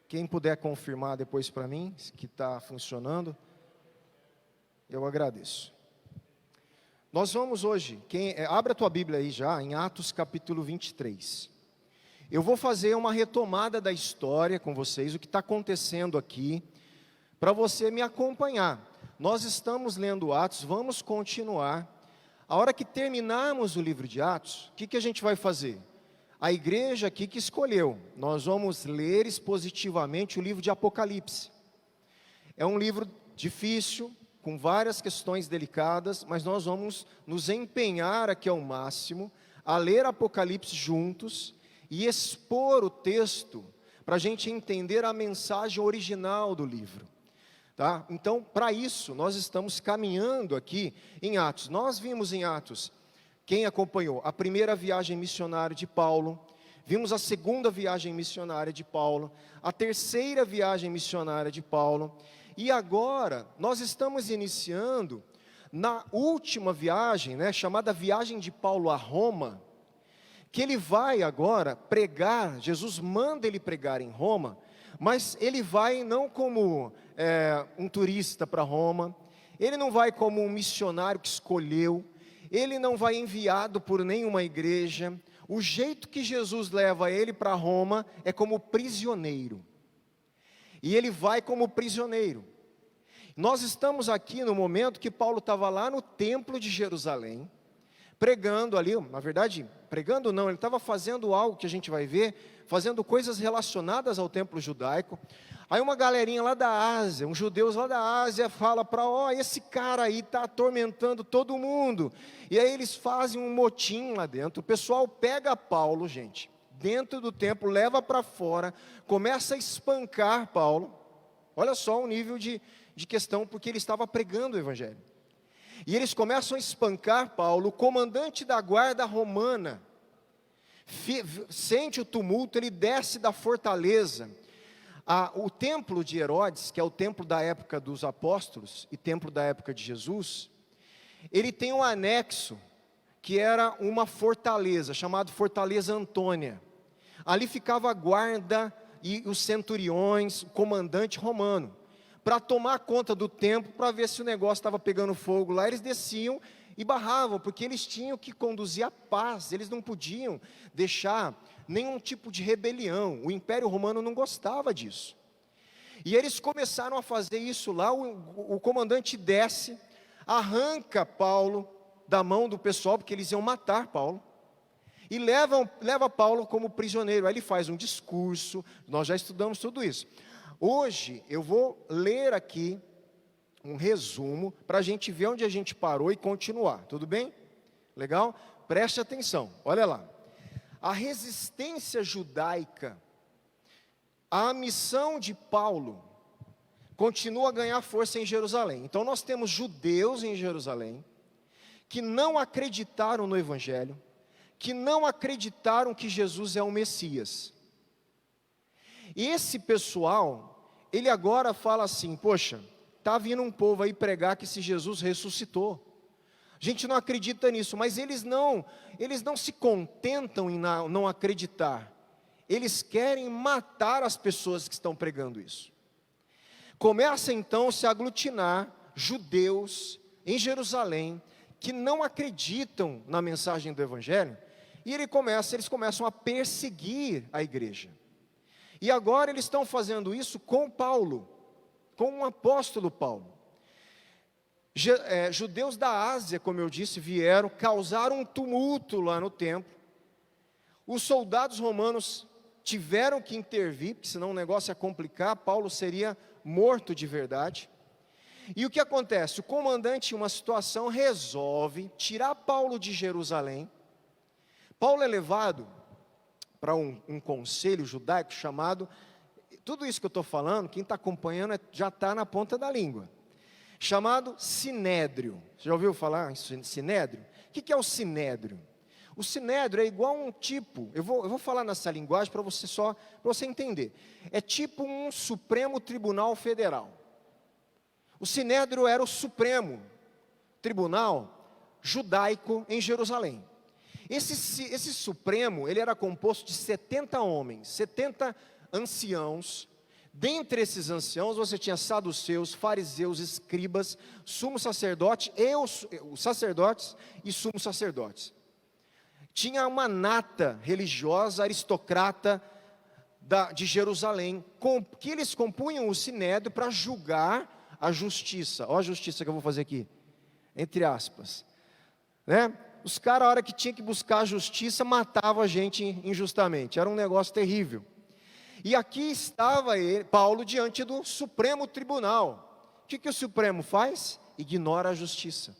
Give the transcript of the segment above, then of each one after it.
Quem puder confirmar depois para mim, que está funcionando, eu agradeço. Nós vamos hoje, abre a tua Bíblia aí já, em Atos capítulo 23. Eu vou fazer uma retomada da história com vocês, o que está acontecendo aqui, para você me acompanhar. Nós estamos lendo Atos, vamos continuar. A hora que terminarmos o livro de Atos, o que a gente vai fazer? A igreja aqui que escolheu, nós vamos ler expositivamente o livro de Apocalipse. É um livro difícil, com várias questões delicadas, mas nós vamos nos empenhar aqui ao máximo, a ler Apocalipse juntos, e expor o texto, para a gente entender a mensagem original do livro. Tá? Então, para isso, nós estamos caminhando aqui em Atos. Nós vimos em Atos, quem acompanhou, a primeira viagem missionária de Paulo, vimos a segunda viagem missionária de Paulo, a terceira viagem missionária de Paulo, e agora nós estamos iniciando na última viagem, chamada viagem de Paulo a Roma, que ele vai agora pregar, Jesus manda ele pregar em Roma, mas ele vai não como um turista para Roma, ele não vai como um missionário que escolheu, ele não vai enviado por nenhuma igreja. O jeito que Jesus leva ele para Roma é como prisioneiro, e ele vai como prisioneiro. Nós estamos aqui no momento que Paulo estava lá no templo de Jerusalém, pregando ali, na verdade, pregando não, ele estava fazendo algo que a gente vai ver, fazendo coisas relacionadas ao templo judaico. Aí uma galerinha lá da Ásia, uns judeus lá da Ásia, fala para, esse cara aí está atormentando todo mundo. E aí eles fazem um motim lá dentro, o pessoal pega Paulo, gente, dentro do templo, leva para fora, começa a espancar Paulo. Olha só o nível de questão, porque ele estava pregando o evangelho. E eles começam a espancar Paulo. O comandante da guarda romana sente o tumulto, ele desce da fortaleza. O templo de Herodes, que é o templo da época dos apóstolos e templo da época de Jesus, ele tem um anexo que era uma fortaleza, chamada Fortaleza Antônia. Ali ficava a guarda e os centuriões, o comandante romano, para tomar conta do templo, para ver se o negócio estava pegando fogo lá. Eles desciam e barravam, porque eles tinham que conduzir a paz, eles não podiam deixar nenhum tipo de rebelião. O Império Romano não gostava disso. E eles começaram a fazer isso lá. O comandante desce, arranca Paulo da mão do pessoal, porque eles iam matar Paulo, e leva Paulo como prisioneiro. Aí ele faz um discurso, nós já estudamos tudo isso. Hoje eu vou ler aqui um resumo, para a gente ver onde a gente parou e continuar, tudo bem? Legal? Preste atenção, olha lá. A resistência judaica à missão de Paulo continua a ganhar força em Jerusalém. Então nós temos judeus em Jerusalém, que não acreditaram no Evangelho, que não acreditaram que Jesus é o Messias. E esse pessoal, ele agora fala assim, poxa, está vindo um povo aí pregar que esse Jesus ressuscitou. A gente não acredita nisso, mas eles não se contentam em não acreditar. Eles querem matar as pessoas que estão pregando isso. Começa então a se aglutinar judeus em Jerusalém, que não acreditam na mensagem do Evangelho, e eles começam a perseguir a igreja. E agora eles estão fazendo isso com Paulo, com o apóstolo Paulo. Judeus da Ásia, como eu disse, vieram, causaram um tumulto lá no templo. Os soldados romanos tiveram que intervir, porque senão o negócio ia complicar, Paulo seria morto de verdade. E o que acontece? O comandante, em uma situação, resolve tirar Paulo de Jerusalém. Paulo é levado para um conselho judaico chamado, tudo isso que eu estou falando, quem está acompanhando já está na ponta da língua, chamado Sinédrio. Você já ouviu falar em Sinédrio? O que é o Sinédrio? O Sinédrio é igual um tipo, eu vou falar nessa linguagem para você entender, é tipo um Supremo Tribunal Federal. O Sinédrio era o Supremo Tribunal Judaico em Jerusalém. Esse Supremo, ele era composto de 70 homens, 70 anciãos, Dentre esses anciãos, você tinha saduceus, fariseus, escribas, sumos sacerdotes os sacerdotes e sumos sacerdotes. Tinha uma nata religiosa, aristocrata de Jerusalém, que eles compunham o sinédrio para julgar a justiça. Olha a justiça que eu vou fazer aqui, entre aspas, né? Os caras, a hora que tinha que buscar a justiça, matavam a gente injustamente. Era um negócio terrível. E aqui estava Paulo diante do Supremo Tribunal. O que o Supremo faz? Ignora a justiça.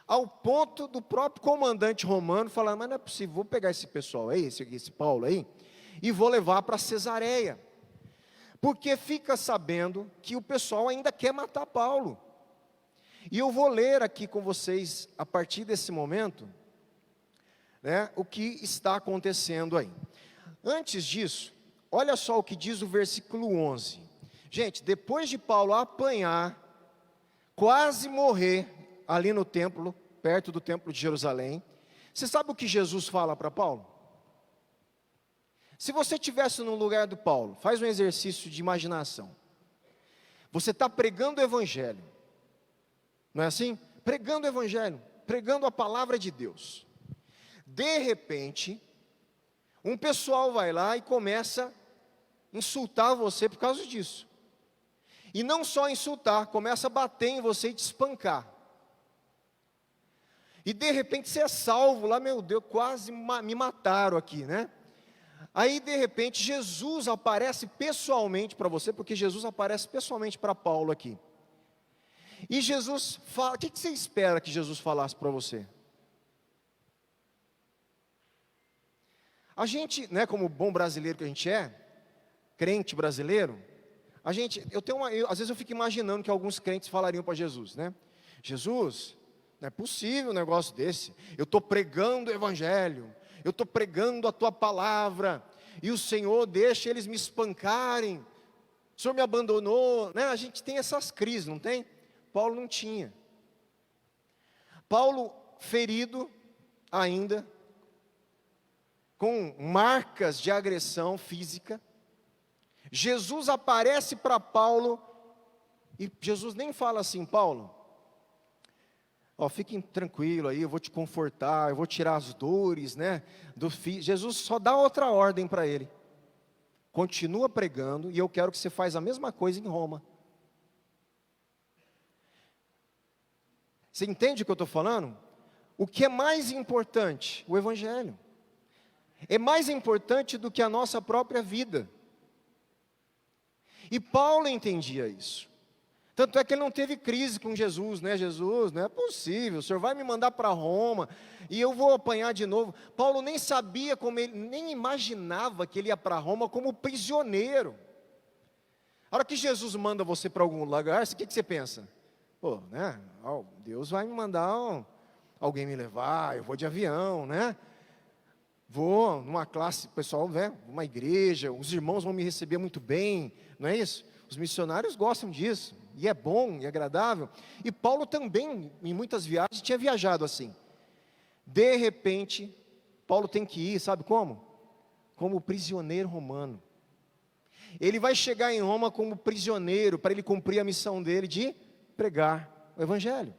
Ao ponto do próprio comandante romano falar: mas não é possível, vou pegar esse pessoal aí, esse Paulo aí, e vou levar para Cesareia. Porque fica sabendo que o pessoal ainda quer matar Paulo. E eu vou ler aqui com vocês, a partir desse momento, né, o que está acontecendo aí. Antes disso, olha só o que diz o versículo 11. Gente, depois de Paulo apanhar, quase morrer ali no templo, perto do templo de Jerusalém, você sabe o que Jesus fala para Paulo? Se você estivesse no lugar do Paulo, faz um exercício de imaginação. Você está pregando o Evangelho, não é assim? Pregando o Evangelho, pregando a palavra de Deus. De repente, um pessoal vai lá e começa a insultar você por causa disso. E não só insultar, começa a bater em você e te espancar. E de repente você é salvo lá, meu Deus, quase me mataram aqui, né? Aí de repente Jesus aparece pessoalmente para você, porque Jesus aparece pessoalmente para Paulo aqui. E Jesus fala, o que você espera que Jesus falasse para você? A gente, né, como bom brasileiro que a gente é, crente brasileiro, às vezes eu fico imaginando que alguns crentes falariam para Jesus, né? Jesus, não é possível um negócio desse, eu estou pregando o Evangelho, eu estou pregando a tua palavra, e o Senhor deixa eles me espancarem, o Senhor me abandonou, né? A gente tem essas crises, não tem? Paulo não tinha. Paulo ferido ainda, com marcas de agressão física, Jesus aparece para Paulo, e Jesus nem fala assim: Paulo, ó, fiquem tranquilo aí, eu vou te confortar, eu vou tirar as dores, né, do filho. Jesus só dá outra ordem para ele: continua pregando, e eu quero que você faça a mesma coisa em Roma. Você entende o que eu estou falando? O que é mais importante? O Evangelho. É mais importante do que a nossa própria vida. E Paulo entendia isso. Tanto é que ele não teve crise com Jesus, né? Jesus, não é possível, o Senhor vai me mandar para Roma, e eu vou apanhar de novo. Paulo nem sabia nem imaginava que ele ia para Roma como prisioneiro. A hora que Jesus manda você para algum lugar, o que você pensa? Pô, né? Deus vai me mandar alguém me levar, eu vou de avião, né? Vou numa classe, pessoal, né? Uma igreja, os irmãos vão me receber muito bem, não é isso? Os missionários gostam disso, e é bom, e agradável. E Paulo também, em muitas viagens, tinha viajado assim. De repente, Paulo tem que ir, sabe como? Como prisioneiro romano. Ele vai chegar em Roma como prisioneiro, para ele cumprir a missão dele de pregar o Evangelho.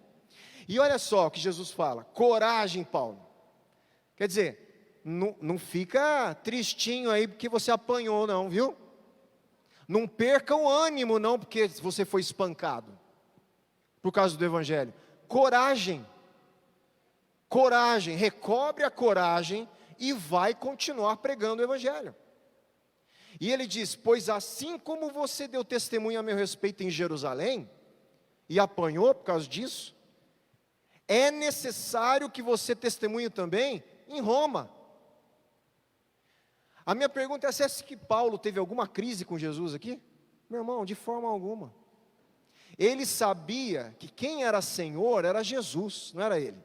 E olha só o que Jesus fala: coragem, Paulo. Quer dizer, não fica tristinho aí porque você apanhou não, viu? Não perca o ânimo não, porque você foi espancado por causa do Evangelho. Coragem, coragem, recobre a coragem e vai continuar pregando o Evangelho. E ele diz: pois assim como você deu testemunho a meu respeito em Jerusalém, e apanhou por causa disso, é necessário que você testemunhe também em Roma. A minha pergunta é: você acha que Paulo teve alguma crise com Jesus aqui? Meu irmão, de forma alguma. Ele sabia que quem era Senhor era Jesus, não era ele.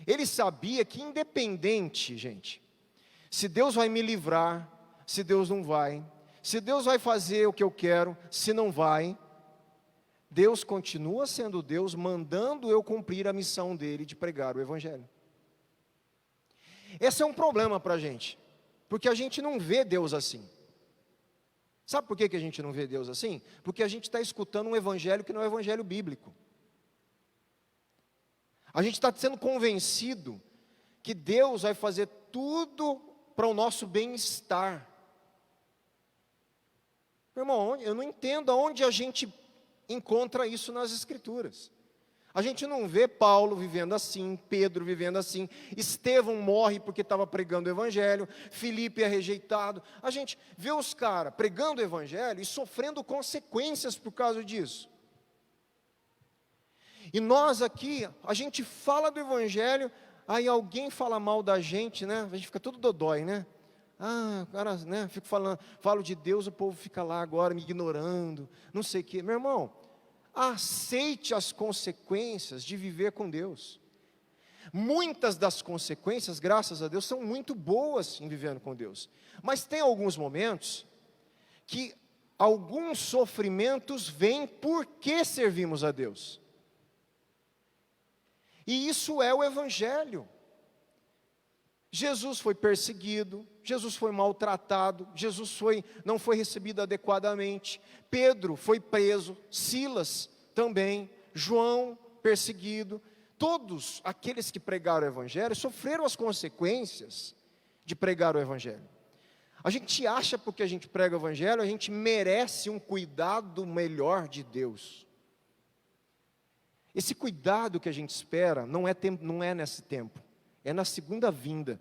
Ele sabia que independente, gente, se Deus vai me livrar, se Deus não vai, se Deus vai fazer o que eu quero, se não vai, Deus continua sendo Deus, mandando eu cumprir a missão dele de pregar o Evangelho. Esse é um problema para a gente, porque a gente não vê Deus assim. Sabe por que a gente não vê Deus assim? Porque a gente está escutando um evangelho que não é o evangelho bíblico. A gente está sendo convencido que Deus vai fazer tudo para o nosso bem-estar. Meu irmão, eu não entendo aonde a gente encontra isso nas Escrituras. A gente não vê Paulo vivendo assim, Pedro vivendo assim, Estevão morre porque estava pregando o Evangelho, Filipe é rejeitado. A gente vê os caras pregando o Evangelho e sofrendo consequências por causa disso. E nós aqui, a gente fala do Evangelho, aí alguém fala mal da gente, né? A gente fica todo dodói, né? Cara, né? Fico falando, falo de Deus, o povo fica lá agora me ignorando, não sei o quê. Meu irmão, aceite as consequências de viver com Deus. Muitas das consequências, graças a Deus, são muito boas em vivendo com Deus. Mas tem alguns momentos que alguns sofrimentos vêm porque servimos a Deus. E isso é o Evangelho. Jesus foi perseguido, Jesus foi maltratado, Jesus não foi recebido adequadamente, Pedro foi preso, Silas também, João perseguido. Todos aqueles que pregaram o Evangelho sofreram as consequências de pregar o Evangelho. A gente acha porque a gente prega o Evangelho, a gente merece um cuidado melhor de Deus. Esse cuidado que a gente espera não é nesse tempo. É na segunda vinda,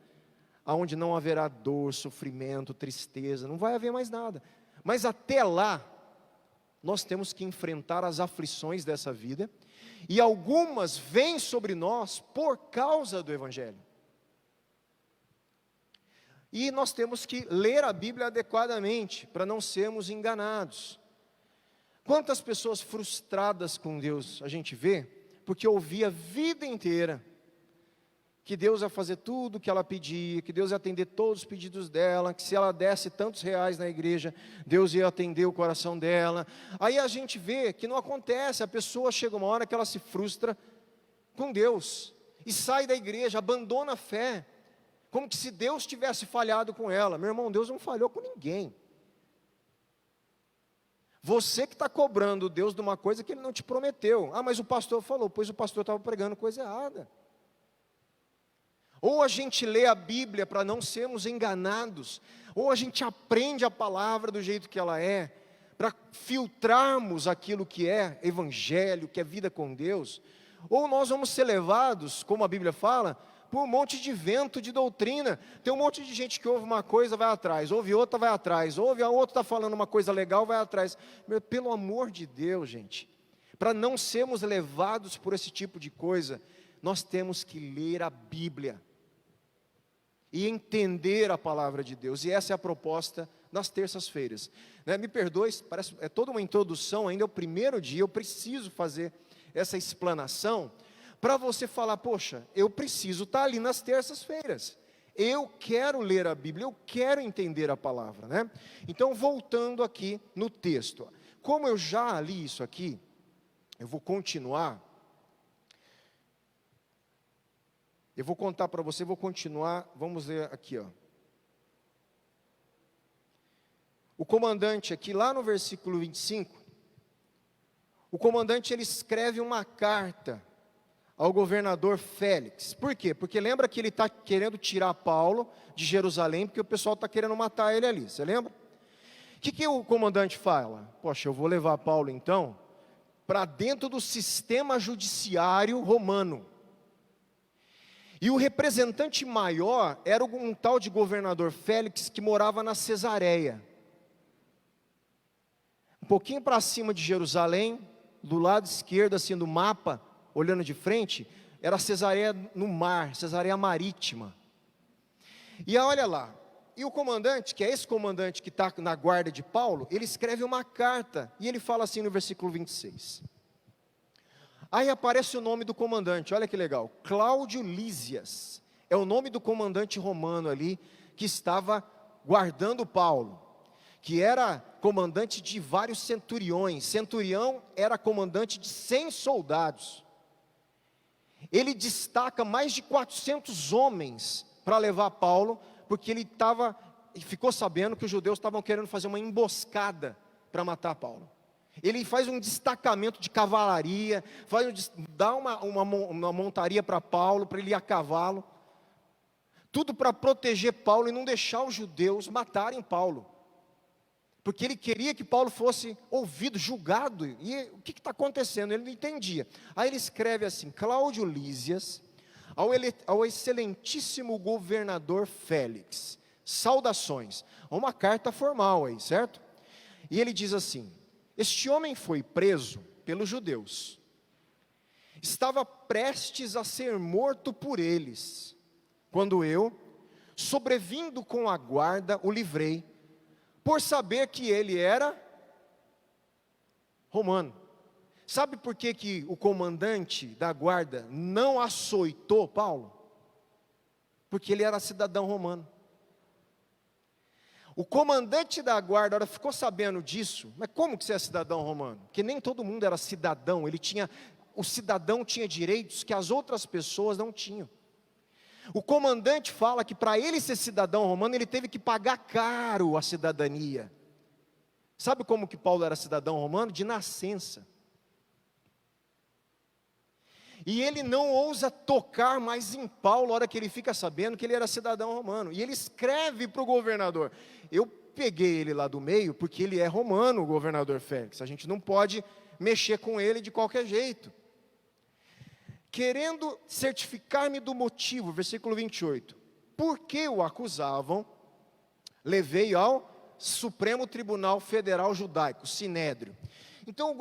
aonde não haverá dor, sofrimento, tristeza, não vai haver mais nada. Mas até lá, nós temos que enfrentar as aflições dessa vida, e algumas vêm sobre nós por causa do Evangelho. E nós temos que ler a Bíblia adequadamente, para não sermos enganados. Quantas pessoas frustradas com Deus a gente vê, porque ouvia a vida inteira, que Deus ia fazer tudo o que ela pedia, que Deus ia atender todos os pedidos dela, que se ela desse tantos reais na igreja, Deus ia atender o coração dela. Aí a gente vê que não acontece, a pessoa chega uma hora que ela se frustra com Deus, e sai da igreja, abandona a fé, como que se Deus tivesse falhado com ela. Meu irmão, Deus não falhou com ninguém. Você que está cobrando Deus de uma coisa que Ele não te prometeu. Mas o pastor falou, pois o pastor estava pregando coisa errada. Ou a gente lê a Bíblia para não sermos enganados, ou a gente aprende a palavra do jeito que ela é, para filtrarmos aquilo que é Evangelho, que é vida com Deus, ou nós vamos ser levados, como a Bíblia fala, por um monte de vento de doutrina. Tem um monte de gente que ouve uma coisa, vai atrás, ouve outra, vai atrás, ouve a outra está falando uma coisa legal, vai atrás. Pelo amor de Deus, gente, para não sermos levados por esse tipo de coisa, nós temos que ler a Bíblia e entender a palavra de Deus, e essa é a proposta nas terças-feiras, né? Me perdoe, parece, é toda uma introdução, ainda é o primeiro dia, eu preciso fazer essa explanação, para você falar, poxa, eu preciso estar ali nas terças-feiras, eu quero ler a Bíblia, eu quero entender a palavra, né? Então, voltando aqui no texto, como eu já li isso aqui, eu vou continuar. Eu vou contar para você, vou continuar, vamos ler aqui, ó. O comandante aqui, lá no versículo 25, o comandante ele escreve uma carta ao governador Félix. Por quê? Porque lembra que ele está querendo tirar Paulo de Jerusalém, porque o pessoal está querendo matar ele ali, você lembra? O que o comandante fala? Poxa, eu vou levar Paulo então, para dentro do sistema judiciário romano. E o representante maior era um tal de governador Félix, que morava na Cesareia. Um pouquinho para cima de Jerusalém, do lado esquerdo assim do mapa, olhando de frente, era Cesareia no mar, Cesareia marítima. E olha lá, e o comandante, que é esse comandante que está na guarda de Paulo, ele escreve uma carta, e ele fala assim no versículo 26. Aí aparece o nome do comandante, olha que legal, Cláudio Lísias, é o nome do comandante romano ali, que estava guardando Paulo, que era comandante de vários centuriões. Centurião era comandante de 100 soldados, ele destaca mais de 400 homens, para levar Paulo, porque ele ficou sabendo que os judeus estavam querendo fazer uma emboscada para matar Paulo. Ele faz um destacamento de cavalaria, dá uma montaria para Paulo, para ele ir a cavalo, tudo para proteger Paulo e não deixar os judeus matarem Paulo, porque ele queria que Paulo fosse ouvido, julgado. E o que está acontecendo? Ele não entendia. Aí ele escreve assim: Cláudio Lísias, ao excelentíssimo governador Félix, saudações. Uma carta formal aí, certo? E ele diz assim: este homem foi preso pelos judeus, estava prestes a ser morto por eles, quando eu, sobrevindo com a guarda, o livrei, por saber que ele era romano. Sabe por que o comandante da guarda não açoitou Paulo? Porque ele era cidadão romano. O comandante da guarda ficou sabendo disso. Mas como que você é cidadão romano? Porque nem todo mundo era cidadão. O cidadão tinha direitos que as outras pessoas não tinham. O comandante fala que para ele ser cidadão romano, ele teve que pagar caro a cidadania. Sabe como que Paulo era cidadão romano? De nascença. E ele não ousa tocar mais em Paulo, na hora que ele fica sabendo que ele era cidadão romano. E ele escreve para o governador. Eu peguei ele lá do meio, porque ele é romano, o governador Félix. A gente não pode mexer com ele de qualquer jeito. Querendo certificar-me do motivo, versículo 28. Por que o acusavam, levei ao Supremo Tribunal Federal Judaico, Sinédrio. Então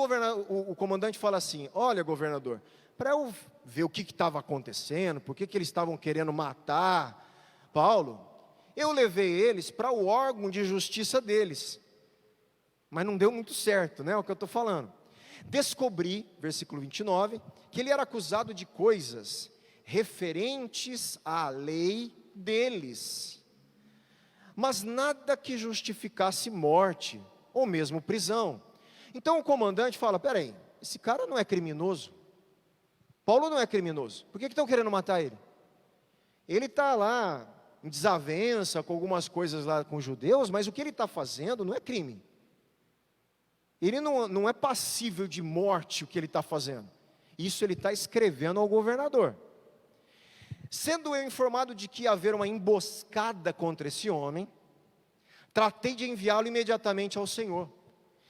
o comandante fala assim: olha, governador, para eu ver o que estava acontecendo, por que eles estavam querendo matar Paulo, eu levei eles para o órgão de justiça deles. Mas não deu muito certo, né, o que eu estou falando. Descobri, versículo 29, que ele era acusado de coisas referentes à lei deles, mas nada que justificasse morte, ou mesmo prisão. Então o comandante fala: peraí, esse cara não é criminoso, Paulo não é criminoso, por que estão querendo matar ele? Ele está lá em desavença com algumas coisas lá com os judeus, mas o que ele está fazendo não é crime. Ele não é passível de morte o que ele está fazendo. Isso ele está escrevendo ao governador. Sendo eu informado de que ia haver uma emboscada contra esse homem, tratei de enviá-lo imediatamente ao Senhor,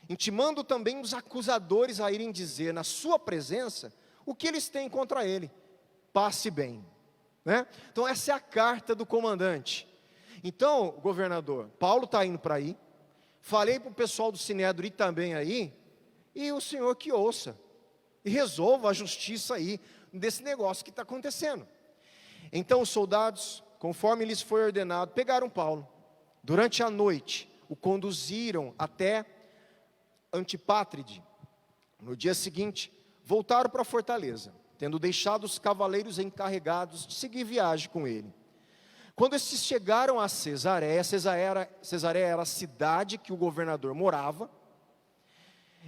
intimando também os acusadores a irem dizer na sua presença o que eles têm contra ele. Passe bem, né? Então essa é a carta do comandante. Então, governador, Paulo está indo para aí. Falei para o pessoal do Sinédrio ir também aí, e o senhor que ouça, e resolva a justiça aí, desse negócio que está acontecendo. Então os soldados, conforme lhes foi ordenado, pegaram Paulo, durante a noite, o conduziram até Antipátride. No dia seguinte, voltaram para a fortaleza, tendo deixado os cavaleiros encarregados de seguir viagem com ele. Quando estes chegaram a Cesareia era a cidade que o governador morava,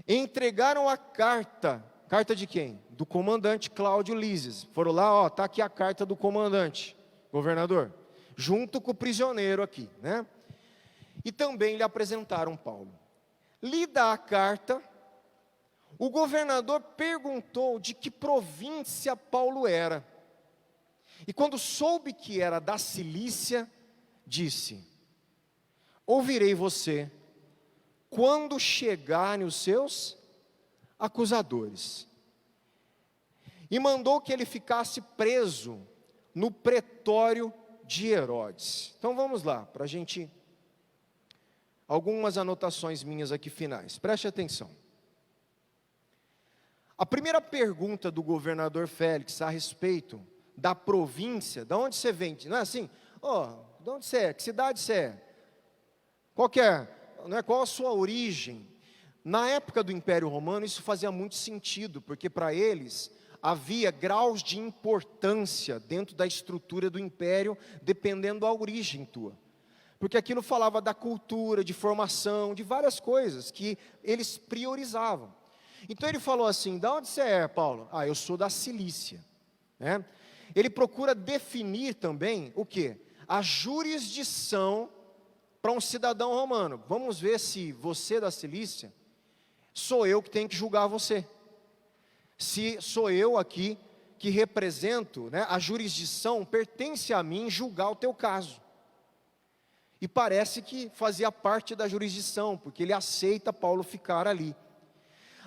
entregaram a carta de quem? Do comandante Cláudio Lísias. Foram lá, está aqui a carta do comandante, governador, junto com o prisioneiro aqui, né? E também lhe apresentaram Paulo. Lida a carta, o governador perguntou de que província Paulo era. E quando soube que era da Cilícia, disse: ouvirei você quando chegarem os seus acusadores. E mandou que ele ficasse preso no pretório de Herodes. Então vamos lá, para a gente, algumas anotações minhas aqui finais, preste atenção. A primeira pergunta do governador Félix a respeito da província, de onde você vem, não é assim? De onde você é? Que cidade você é? Qual a sua origem? Na época do Império Romano, isso fazia muito sentido, porque para eles havia graus de importância dentro da estrutura do império, dependendo da origem tua. Porque aquilo falava da cultura, de formação, de várias coisas que eles priorizavam. Então ele falou assim: de onde você é, Paulo? Eu sou da Cilícia, né? Ele procura definir também o quê? A jurisdição para um cidadão romano: vamos ver se você da Cilícia, sou eu que tenho que julgar você, se sou eu aqui que represento, né, a jurisdição, pertence a mim julgar o teu caso. E parece que fazia parte da jurisdição, porque ele aceita Paulo ficar ali.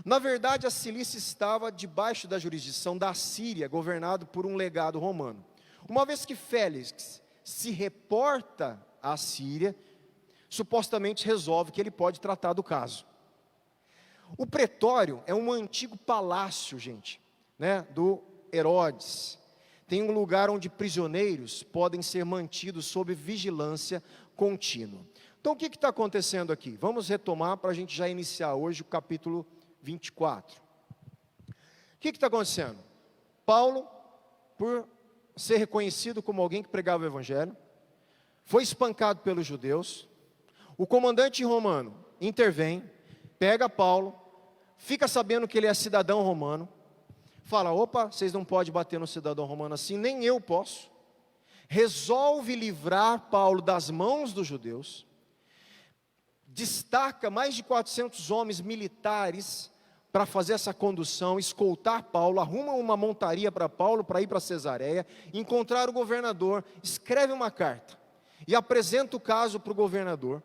Na verdade, a Cilícia estava debaixo da jurisdição da Síria, governado por um legado romano. Uma vez que Félix se reporta à Síria, supostamente resolve que ele pode tratar do caso. O pretório é um antigo palácio, gente, né, do Herodes. Tem um lugar onde prisioneiros podem ser mantidos sob vigilância contínua. Então, o que está acontecendo aqui? Vamos retomar para a gente já iniciar hoje o capítulo 24. O que está acontecendo? Paulo, por ser reconhecido como alguém que pregava o evangelho, foi espancado pelos judeus. O comandante romano intervém, pega Paulo, fica sabendo que ele é cidadão romano, fala: opa, vocês não podem bater no cidadão romano assim, nem eu posso. Resolve livrar Paulo das mãos dos judeus, destaca mais de 400 homens militares para fazer essa condução, escoltar Paulo, arruma uma montaria para Paulo para ir para Cesareia, encontrar o governador, escreve uma carta e apresenta o caso para o governador.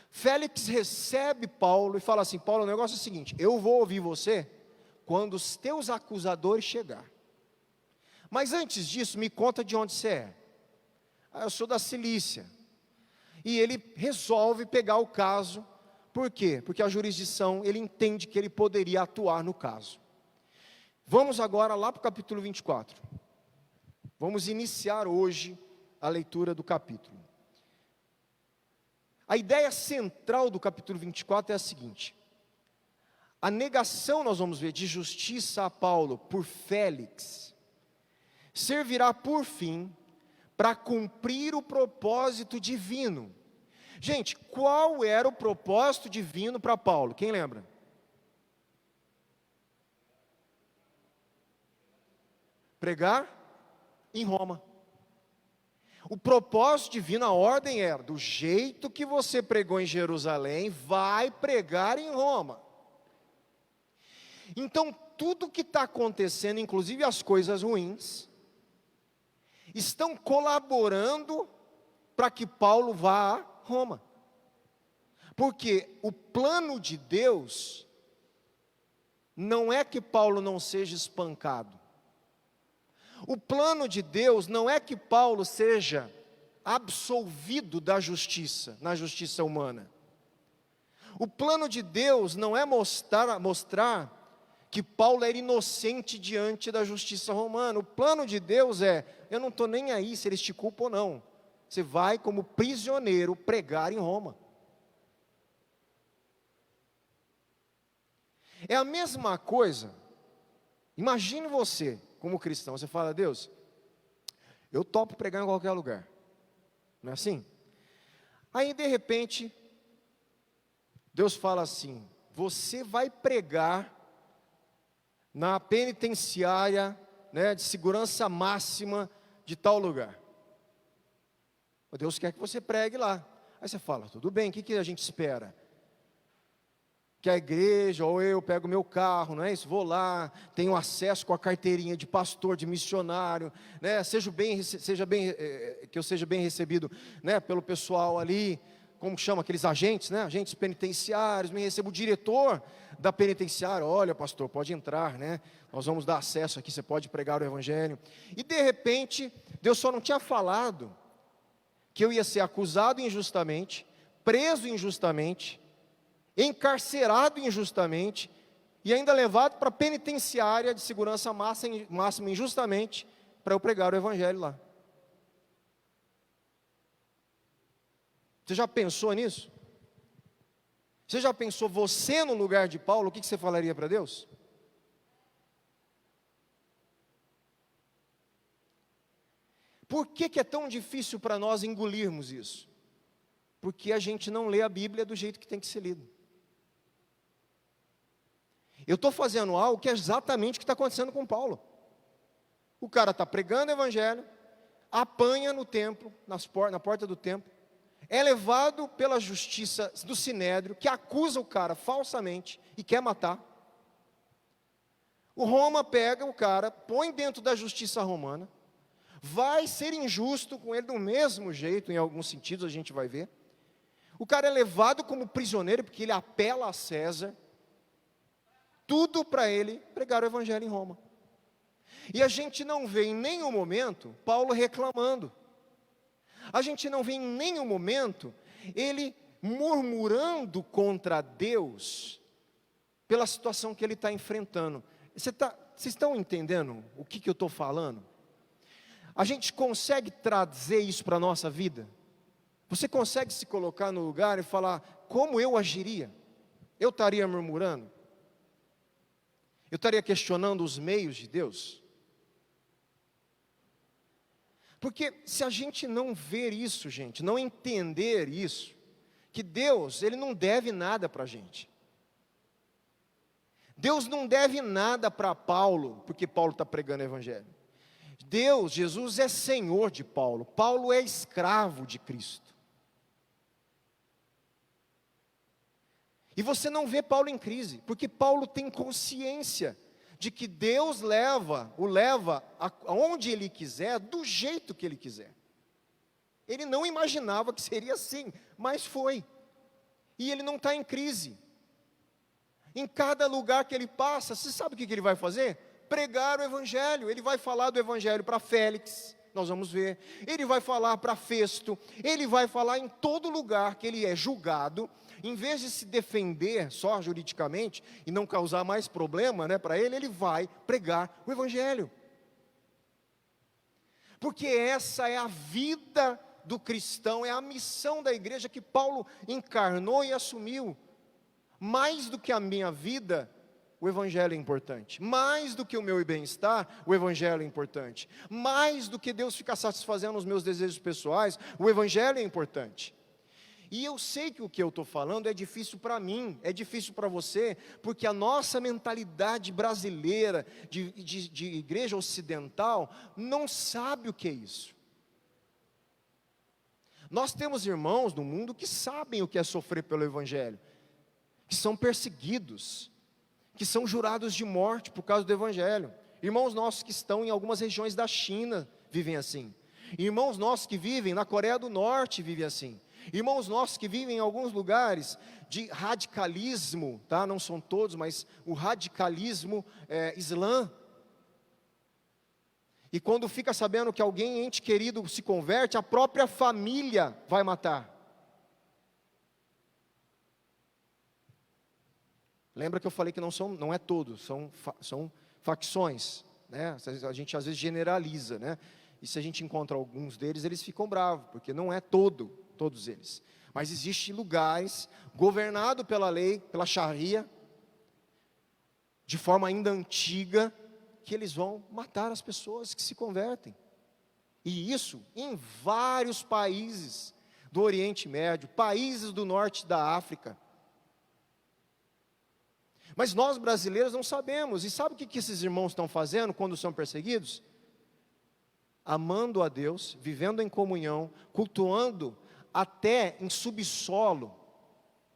Félix recebe Paulo e fala assim: Paulo, o negócio é o seguinte, eu vou ouvir você quando os teus acusadores chegar. Mas antes disso, me conta de onde você é. Eu sou da Cilícia. E ele resolve pegar o caso. Por quê? Porque a jurisdição, ele entende que ele poderia atuar no caso. Vamos agora lá para o capítulo 24. Vamos iniciar hoje a leitura do capítulo. A ideia central do capítulo 24 é a seguinte: a negação, nós vamos ver, de justiça a Paulo por Félix, servirá por fim para cumprir o propósito divino. Gente, qual era o propósito divino para Paulo? Quem lembra? Pregar em Roma. O propósito divino, a ordem era: do jeito que você pregou em Jerusalém, vai pregar em Roma. Então, tudo que está acontecendo, inclusive as coisas ruins, estão colaborando para que Paulo vá a Roma. Porque o plano de Deus não é que Paulo não seja espancado. O plano de Deus não é que Paulo seja absolvido da justiça, na justiça humana. O plano de Deus não é mostrar que Paulo era inocente diante da justiça romana. O plano de Deus é: eu não estou nem aí se eles te culpam ou não. Você vai como prisioneiro pregar em Roma. É a mesma coisa. Imagine você, como cristão, você fala: Deus, eu topo pregar em qualquer lugar. Não é assim? Aí de repente, Deus fala assim: você vai pregar na penitenciária, né, de segurança máxima de tal lugar. Deus quer que você pregue lá. Aí você fala: tudo bem, o que a gente espera? Que a igreja, ou eu pego meu carro, não é isso? Vou lá, tenho acesso com a carteirinha de pastor, de missionário, né? Que eu seja bem recebido, né, pelo pessoal ali, como chama aqueles agentes, né? Agentes penitenciários, me recebo o diretor da penitenciária: olha, pastor, pode entrar, né? Nós vamos dar acesso aqui, você pode pregar o evangelho. E de repente, Deus só não tinha falado que eu ia ser acusado injustamente, preso injustamente, encarcerado injustamente e ainda levado para a penitenciária de segurança máxima injustamente para eu pregar o evangelho lá. Você já pensou nisso? Você já pensou você no lugar de Paulo, o que você falaria para Deus? Por que é tão difícil para nós engolirmos isso? Porque a gente não lê a Bíblia do jeito que tem que ser lido. Eu estou fazendo algo que é exatamente o que está acontecendo com Paulo. O cara está pregando o evangelho, apanha no templo, na porta do templo, é levado pela justiça do Sinédrio, que acusa o cara falsamente e quer matar. O Roma pega o cara, põe dentro da justiça romana, vai ser injusto com ele do mesmo jeito, em alguns sentidos a gente vai ver. O cara é levado como prisioneiro, porque ele apela a César, tudo para ele pregar o evangelho em Roma. E a gente não vê em nenhum momento Paulo reclamando. A gente não vê em nenhum momento ele murmurando contra Deus pela situação que ele está enfrentando. Vocês estão entendendo o que eu estou falando? A gente consegue trazer isso para a nossa vida? Você consegue se colocar no lugar e falar, como eu agiria? Eu estaria murmurando? Eu estaria questionando os meios de Deus? Porque se a gente não ver isso, gente, não entender isso, que Deus, Ele não deve nada para a gente. Deus não deve nada para Paulo, porque Paulo está pregando o Evangelho. Deus, Jesus é Senhor de Paulo, Paulo é escravo de Cristo. E você não vê Paulo em crise, porque Paulo tem consciência de que Deus o leva aonde Ele quiser, do jeito que Ele quiser. Ele não imaginava que seria assim, mas foi. E ele não está em crise. Em cada lugar que ele passa, você sabe o que ele vai fazer? Pregar o Evangelho. Ele vai falar do Evangelho para Félix, nós vamos ver. Ele vai falar para Festo. Ele vai falar em todo lugar que ele é julgado. Em vez de se defender só juridicamente e não causar mais problema, para ele, ele vai pregar o Evangelho. Porque essa é a vida do cristão, é a missão da igreja que Paulo encarnou e assumiu. Mais do que a minha vida, o Evangelho é importante. Mais do que o meu bem-estar, o Evangelho é importante. Mais do que Deus ficar satisfazendo os meus desejos pessoais, o Evangelho é importante. E eu sei que o que eu estou falando é difícil para mim, é difícil para você, porque a nossa mentalidade brasileira, de igreja ocidental, não sabe o que é isso. Nós temos irmãos no mundo que sabem o que é sofrer pelo Evangelho, que são perseguidos, que são jurados de morte por causa do Evangelho. Irmãos nossos que estão em algumas regiões da China vivem assim. Irmãos nossos que vivem na Coreia do Norte vivem assim. Irmãos nossos que vivem em alguns lugares de radicalismo, não são todos, mas o radicalismo islã. E quando fica sabendo que alguém, ente querido, se converte, a própria família vai matar. Lembra que eu falei que não é todos, são facções, A gente às vezes generaliza, E se a gente encontra alguns deles, eles ficam bravos, porque não é todos eles. Mas existem lugares governados pela lei, pela Sharia, de forma ainda antiga, que eles vão matar as pessoas que se convertem. E isso em vários países do Oriente Médio, países do norte da África. Mas nós brasileiros não sabemos. E sabe o que esses irmãos estão fazendo quando são perseguidos? Amando a Deus, vivendo em comunhão, cultuando até em subsolo,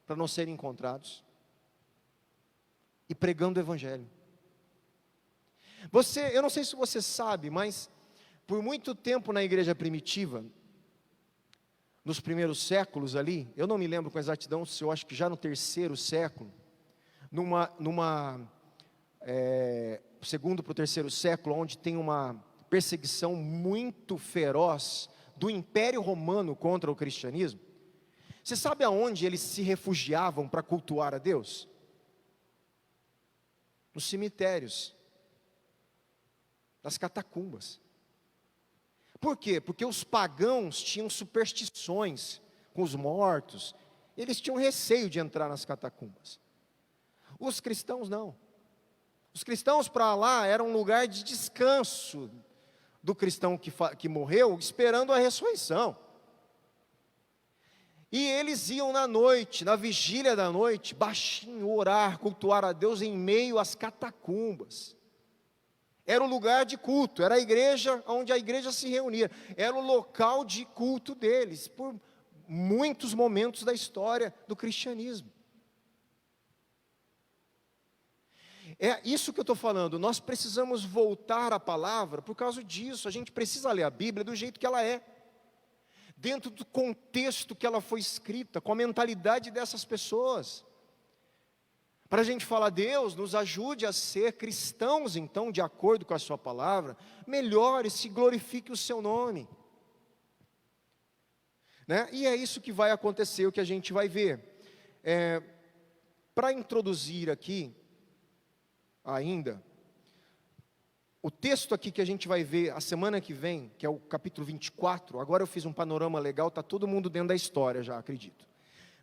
para não serem encontrados, e pregando o Evangelho. Eu não sei se você sabe, mas por muito tempo na igreja primitiva, nos primeiros séculos ali, eu não me lembro com exatidão, se eu acho que já no 3º século, segundo para o 3º século, onde tem uma perseguição muito feroz do Império Romano contra o cristianismo. Você sabe aonde eles se refugiavam para cultuar a Deus? Nos cemitérios, nas catacumbas. Por quê? Porque os pagãos tinham superstições com os mortos, eles tinham receio de entrar nas catacumbas. Os cristãos não. Os cristãos para lá era um lugar de descanso do cristão que morreu, esperando a ressurreição. E eles iam na noite, na vigília da noite, baixinho, orar, cultuar a Deus em meio às catacumbas. Era o lugar de culto, era a igreja onde a igreja se reunia, era o local de culto deles, por muitos momentos da história do cristianismo. É isso que eu estou falando, nós precisamos voltar à palavra por causa disso, a gente precisa ler a Bíblia do jeito que ela é, dentro do contexto que ela foi escrita, com a mentalidade dessas pessoas, para a gente falar: Deus nos ajude a ser cristãos, então, de acordo com a sua palavra, melhore, se glorifique o seu nome, né? E é isso que vai acontecer, o que a gente vai ver. Para introduzir aqui, ainda, o texto aqui que a gente vai ver a semana que vem, que é o capítulo 24, agora eu fiz um panorama legal, está todo mundo dentro da história já, acredito,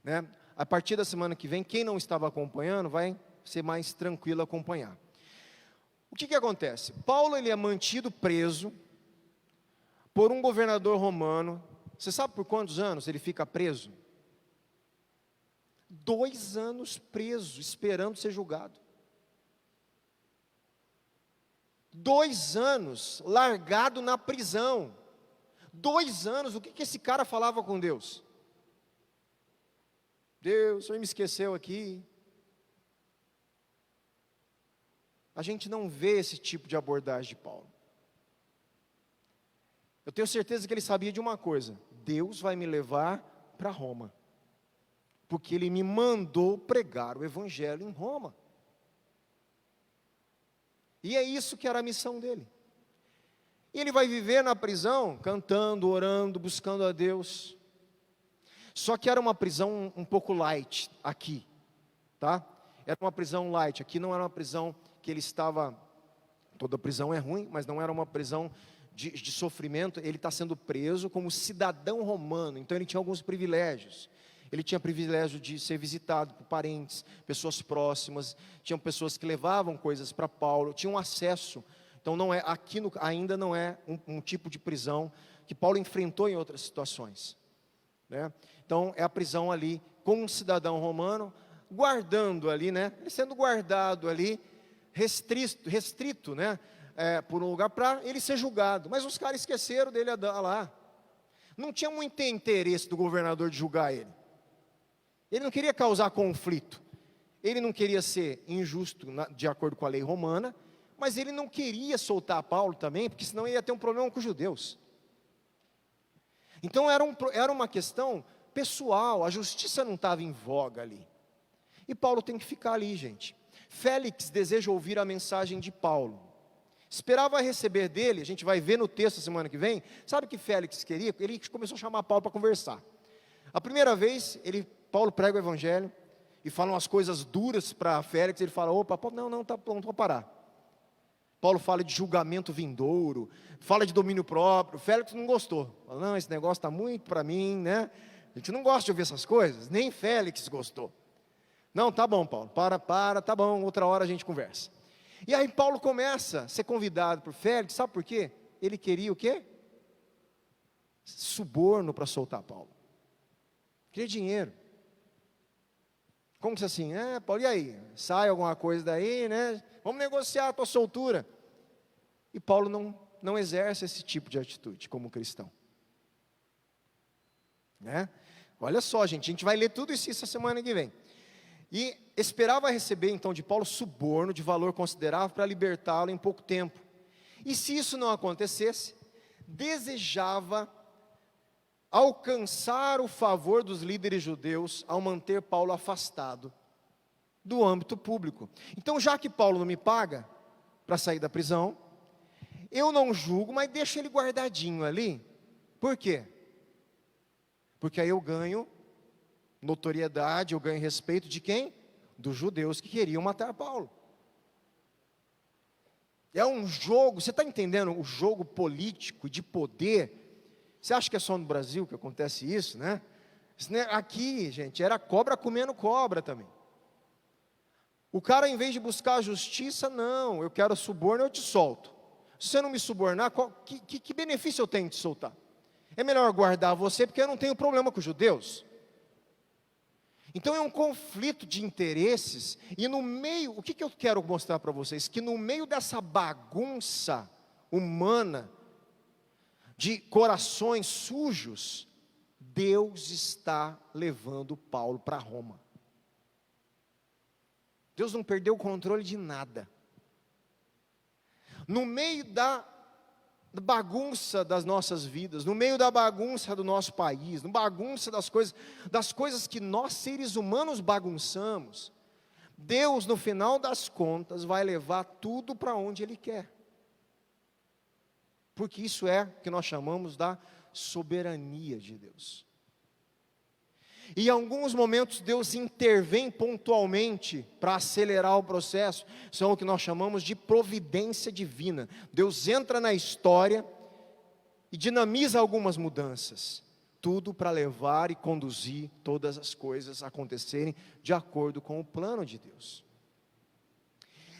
né? A partir da semana que vem, quem não estava acompanhando, vai ser mais tranquilo acompanhar. O que acontece? Paulo, ele é mantido preso por um governador romano. Você sabe por quantos anos ele fica preso? 2 anos preso, esperando ser julgado. 2 anos largado na prisão. 2 anos, o que esse cara falava com Deus? Deus, o Senhor me esqueceu aqui. A gente não vê esse tipo de abordagem de Paulo. Eu tenho certeza que ele sabia de uma coisa: Deus vai me levar para Roma, porque Ele me mandou pregar o Evangelho em Roma. E é isso que era a missão dele. E ele vai viver na prisão, cantando, orando, buscando a Deus. Só que era uma prisão um pouco light aqui, tá? Era uma prisão light, aqui não era uma prisão que ele estava... Toda prisão é ruim, mas não era uma prisão de sofrimento. Ele está sendo preso como cidadão romano, então ele tinha alguns privilégios. Ele tinha privilégio de ser visitado por parentes, pessoas próximas, tinham pessoas que levavam coisas para Paulo, tinham acesso. Então ainda não é um tipo de prisão que Paulo enfrentou em outras situações, né? Então é a prisão ali com um cidadão romano, guardando ali, né? Ele sendo guardado ali, restrito, né? Por um lugar para ele ser julgado. Mas os caras esqueceram dele lá. Não tinha muito interesse do governador de julgar ele. Ele não queria causar conflito, ele não queria ser injusto de acordo com a lei romana, mas ele não queria soltar Paulo também, porque senão ia ter um problema com os judeus. Então era uma questão pessoal, a justiça não estava em voga ali. E Paulo tem que ficar ali, gente. Félix deseja ouvir a mensagem de Paulo. Esperava receber dele, a gente vai ver no texto semana que vem. Sabe o que Félix queria? Ele começou a chamar Paulo para conversar. A primeira vez, Paulo prega o Evangelho e fala umas coisas duras para Félix. Ele fala: opa, Paulo, não, tá pronto, vou parar. Paulo fala de julgamento vindouro, fala de domínio próprio. Félix não gostou. Fala: não, esse negócio está muito para mim, né? A gente não gosta de ouvir essas coisas. Nem Félix gostou. Não, tá bom, Paulo, para, tá bom, outra hora a gente conversa. E aí Paulo começa a ser convidado por Félix. Sabe por quê? Ele queria o quê? Suborno para soltar Paulo. Queria dinheiro. Como que assim? Paulo, e aí? Sai alguma coisa daí, né? Vamos negociar a tua soltura. E Paulo não exerce esse tipo de atitude como cristão, né? Olha só, gente, a gente vai ler tudo isso essa semana que vem. E esperava receber então de Paulo suborno de valor considerável para libertá-lo em pouco tempo. E se isso não acontecesse, desejava alcançar o favor dos líderes judeus ao manter Paulo afastado do âmbito público. Então, já que Paulo não me paga para sair da prisão, eu não julgo, mas deixo ele guardadinho ali. Por quê? Porque aí eu ganho notoriedade, eu ganho respeito de quem? Dos judeus que queriam matar Paulo. É um jogo, você está entendendo o jogo político de poder? Você acha que é só no Brasil que acontece isso, né? Aqui, gente, era cobra comendo cobra também. O cara, em vez de buscar a justiça, não, eu quero suborno, eu te solto. Se você não me subornar, que benefício eu tenho de te soltar? É melhor guardar você, porque eu não tenho problema com os judeus. Então é um conflito de interesses, e no meio, o que eu quero mostrar para vocês? Que no meio dessa bagunça humana, de corações sujos, Deus está levando Paulo para Roma. Deus não perdeu o controle de nada. No meio da bagunça das nossas vidas, no meio da bagunça do nosso país, no bagunça das coisas que nós seres humanos bagunçamos, Deus, no final das contas, vai levar tudo para onde Ele quer. Porque isso é o que nós chamamos da soberania de Deus. E em alguns momentos Deus intervém pontualmente para acelerar o processo, são o que nós chamamos de providência divina. Deus entra na história e dinamiza algumas mudanças, tudo para levar e conduzir todas as coisas a acontecerem de acordo com o plano de Deus.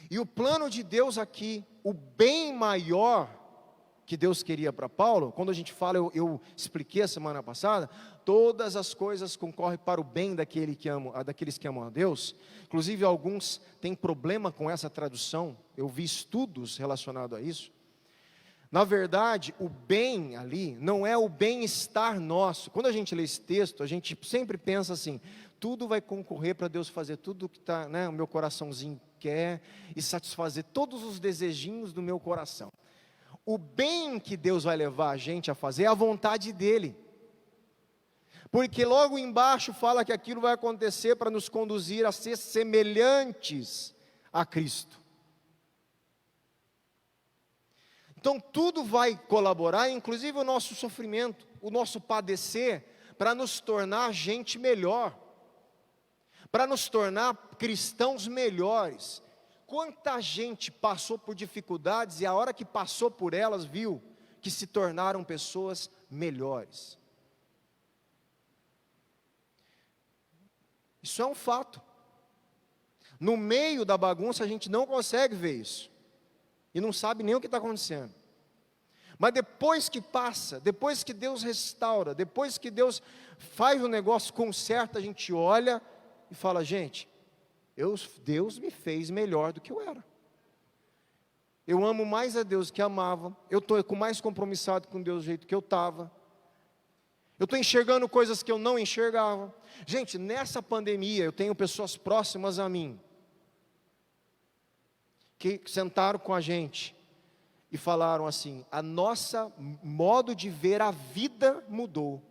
E o plano de Deus aqui, o bem maior que Deus queria para Paulo, quando a gente fala, eu expliquei a semana passada, todas as coisas concorrem para o bem daqueles que amam a Deus. Inclusive alguns têm problema com essa tradução, eu vi estudos relacionados a isso. Na verdade, o bem ali não é o bem-estar nosso. Quando a gente lê esse texto, a gente sempre pensa assim, tudo vai concorrer para Deus fazer tudo o que o meu coraçãozinho quer e satisfazer todos os desejinhos do meu coração. O bem que Deus vai levar a gente a fazer é a vontade dEle. Porque logo embaixo fala que aquilo vai acontecer para nos conduzir a ser semelhantes a Cristo. Então tudo vai colaborar, inclusive o nosso sofrimento, o nosso padecer, para nos tornar gente melhor, para nos tornar cristãos melhores. Quanta gente passou por dificuldades e a hora que passou por elas viu que se tornaram pessoas melhores. Isso é um fato. No meio da bagunça a gente não consegue ver isso. E não sabe nem o que está acontecendo. Mas depois que passa, depois que Deus restaura, depois que Deus faz o negócio, conserta, a gente olha e fala, gente, Deus me fez melhor do que eu era. Eu amo mais a Deus que amava. Eu estou mais compromissado com Deus do jeito que eu estava. Eu estou enxergando coisas que eu não enxergava. Gente, nessa pandemia eu tenho pessoas próximas a mim que sentaram com a gente e falaram assim, a nossa modo de ver a vida mudou.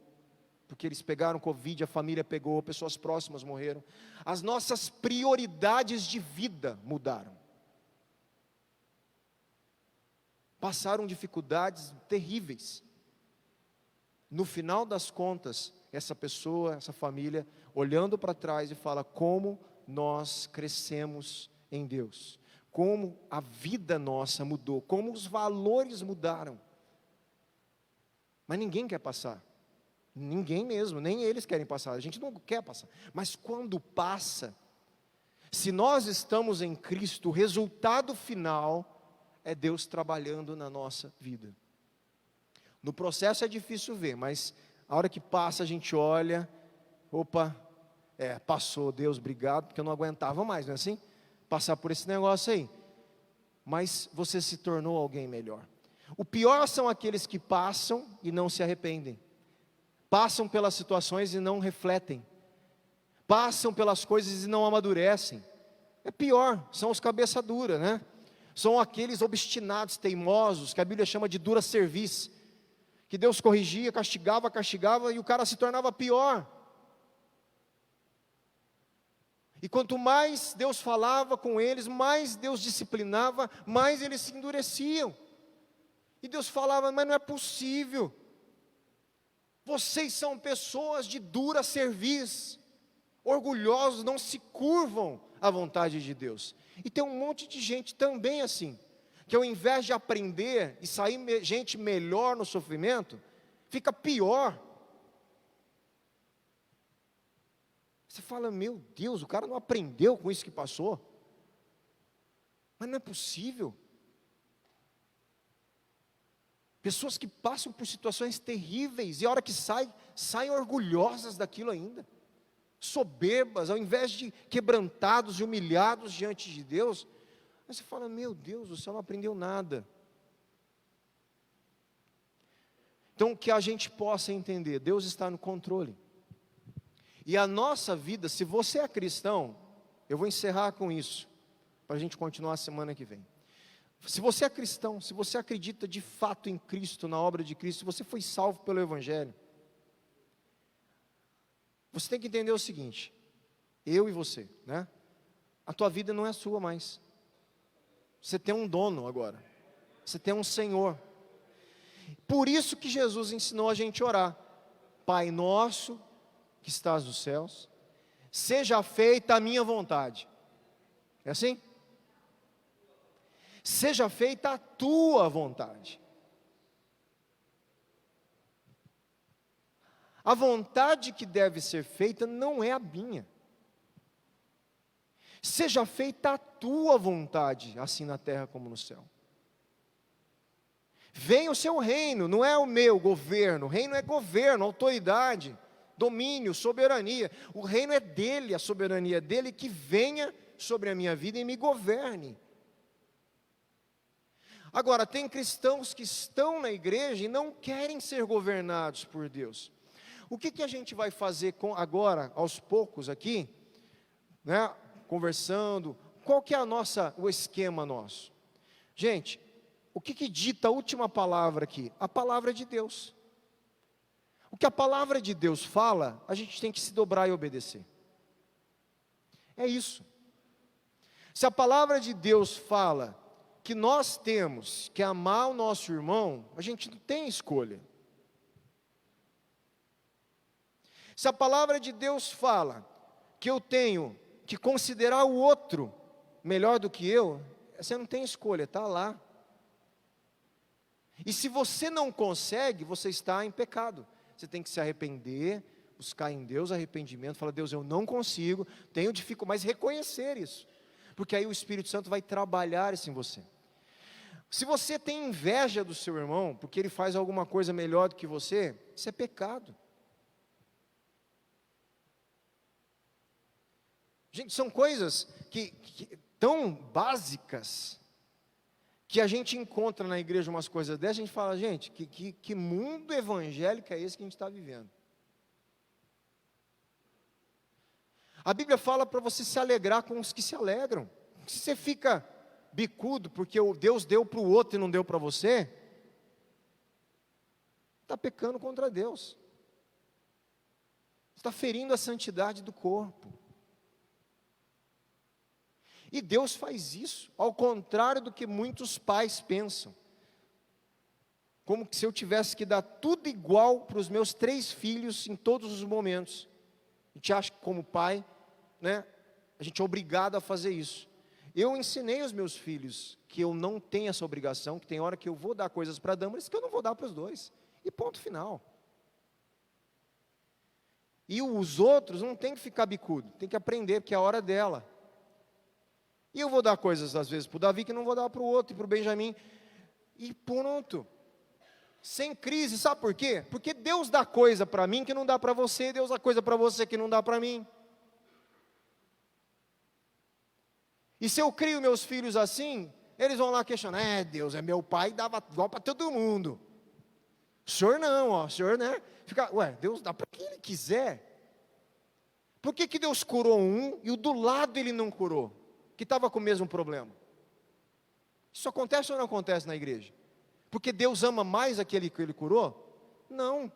Porque eles pegaram Covid, a família pegou, pessoas próximas morreram. As nossas prioridades de vida mudaram. Passaram dificuldades terríveis. No final das contas, essa pessoa, essa família, olhando para trás e fala, como nós crescemos em Deus. Como a vida nossa mudou, como os valores mudaram. Mas ninguém quer passar. Ninguém mesmo, nem eles querem passar, a gente não quer passar. Mas quando passa, se nós estamos em Cristo, o resultado final é Deus trabalhando na nossa vida. No processo é difícil ver, mas a hora que passa a gente olha, opa, passou, Deus, obrigado, porque eu não aguentava mais, não é assim? Passar por esse negócio aí. Mas você se tornou alguém melhor. O pior são aqueles que passam e não se arrependem. Passam pelas situações e não refletem. Passam pelas coisas e não amadurecem. É pior, são os cabeça dura, né? São aqueles obstinados, teimosos, que a Bíblia chama de dura cerviz. Que Deus corrigia, castigava e o cara se tornava pior. E quanto mais Deus falava com eles, mais Deus disciplinava, mais eles se endureciam. E Deus falava, mas não é possível. Vocês são pessoas de dura cerviz, orgulhosos, não se curvam à vontade de Deus. E tem um monte de gente também assim, que ao invés de aprender e sair gente melhor no sofrimento, fica pior. Você fala, meu Deus, o cara não aprendeu com isso que passou. Mas não é possível. Pessoas que passam por situações terríveis, e a hora que saem orgulhosas daquilo ainda. Soberbas, ao invés de quebrantados e humilhados diante de Deus. Aí você fala, meu Deus, você não aprendeu nada. Então, que a gente possa entender, Deus está no controle. E a nossa vida, se você é cristão, eu vou encerrar com isso, para a gente continuar a semana que vem. Se você é cristão, se você acredita de fato em Cristo, na obra de Cristo, se você foi salvo pelo Evangelho, você tem que entender o seguinte, eu e você, né? A tua vida não é sua mais. Você tem um dono agora. Você tem um Senhor. Por isso que Jesus ensinou a gente a orar. Pai nosso, que estás nos céus, seja feita a minha vontade. É assim? Seja feita a tua vontade. A vontade que deve ser feita não é a minha. Seja feita a tua vontade, assim na terra como no céu. Venha o seu reino, não é o meu governo. O reino é governo, autoridade, domínio, soberania. O reino é dele, a soberania é dele, que venha sobre a minha vida e me governe. Agora, tem cristãos que estão na igreja e não querem ser governados por Deus. O que a gente vai fazer agora, aos poucos aqui, né, conversando, qual que é o esquema nosso? Gente, o que dita a última palavra aqui? A palavra de Deus. O que a palavra de Deus fala, a gente tem que se dobrar e obedecer. É isso. Se a palavra de Deus fala que nós temos que amar o nosso irmão, a gente não tem escolha. Se a palavra de Deus fala que eu tenho que considerar o outro melhor do que eu, você não tem escolha, está lá. E se você não consegue, você está em pecado. Você tem que se arrepender, buscar em Deus arrependimento, falar, Deus, eu não consigo, tenho dificuldade, mas reconhecer isso. Porque aí o Espírito Santo vai trabalhar isso em você. Se você tem inveja do seu irmão, porque ele faz alguma coisa melhor do que você, isso é pecado. Gente, são coisas tão básicas, que a gente encontra na igreja umas coisas dessas, a gente fala, gente, que mundo evangélico é esse que a gente está vivendo? A Bíblia fala para você se alegrar com os que se alegram. Se você fica bicudo porque Deus deu para o outro e não deu para você, está pecando contra Deus. Está ferindo a santidade do corpo. E Deus faz isso, ao contrário do que muitos pais pensam. Como que se eu tivesse que dar tudo igual para os meus 3 filhos em todos os momentos. A gente acha que como pai, né, a gente é obrigado a fazer isso. Eu ensinei aos meus filhos que eu não tenho essa obrigação, que tem hora que eu vou dar coisas para a Damaris que eu não vou dar para os dois. E ponto final. E os outros não tem que ficar bicudo, tem que aprender, porque é a hora dela. E eu vou dar coisas às vezes para o Davi que não vou dar para o outro, e para o Benjamin. E pronto. Sem crise, sabe por quê? Porque Deus dá coisa para mim que não dá para você, Deus dá coisa para você que não dá para mim. E se eu crio meus filhos assim, eles vão lá questionar, Deus é meu pai, dava igual para todo mundo. O senhor não, ó, o senhor, né? Fica, Deus dá para quem ele quiser. Por que Deus curou um e o do lado ele não curou? Que estava com o mesmo problema. Isso acontece ou não acontece na igreja? Porque Deus ama mais aquele que ele curou? Não.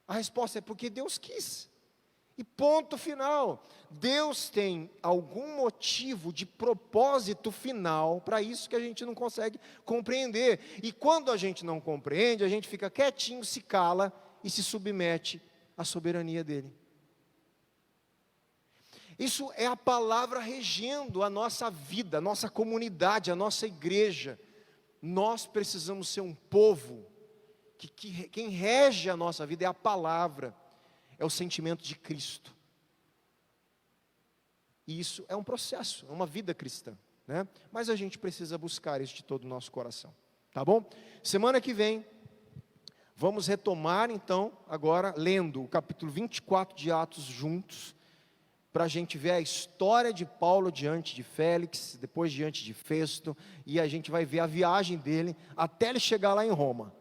A resposta é porque Deus quis. E ponto final. Deus tem algum motivo de propósito final para isso que a gente não consegue compreender. E quando a gente não compreende, a gente fica quietinho, se cala e se submete à soberania dele. Isso é a palavra regendo a nossa vida, a nossa comunidade, a nossa igreja. Nós precisamos ser um povo que quem rege a nossa vida é a palavra, é o sentimento de Cristo. E isso é um processo, é uma vida cristã, né? Mas a gente precisa buscar isso de todo o nosso coração, tá bom? Semana que vem, vamos retomar então, agora, lendo o capítulo 24 de Atos juntos, para a gente ver a história de Paulo diante de Félix, depois diante de Festo, e a gente vai ver a viagem dele até ele chegar lá em Roma.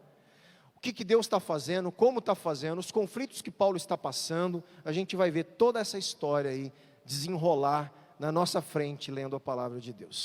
O que Deus está fazendo, como está fazendo, os conflitos que Paulo está passando, a gente vai ver toda essa história aí desenrolar na nossa frente, lendo a palavra de Deus.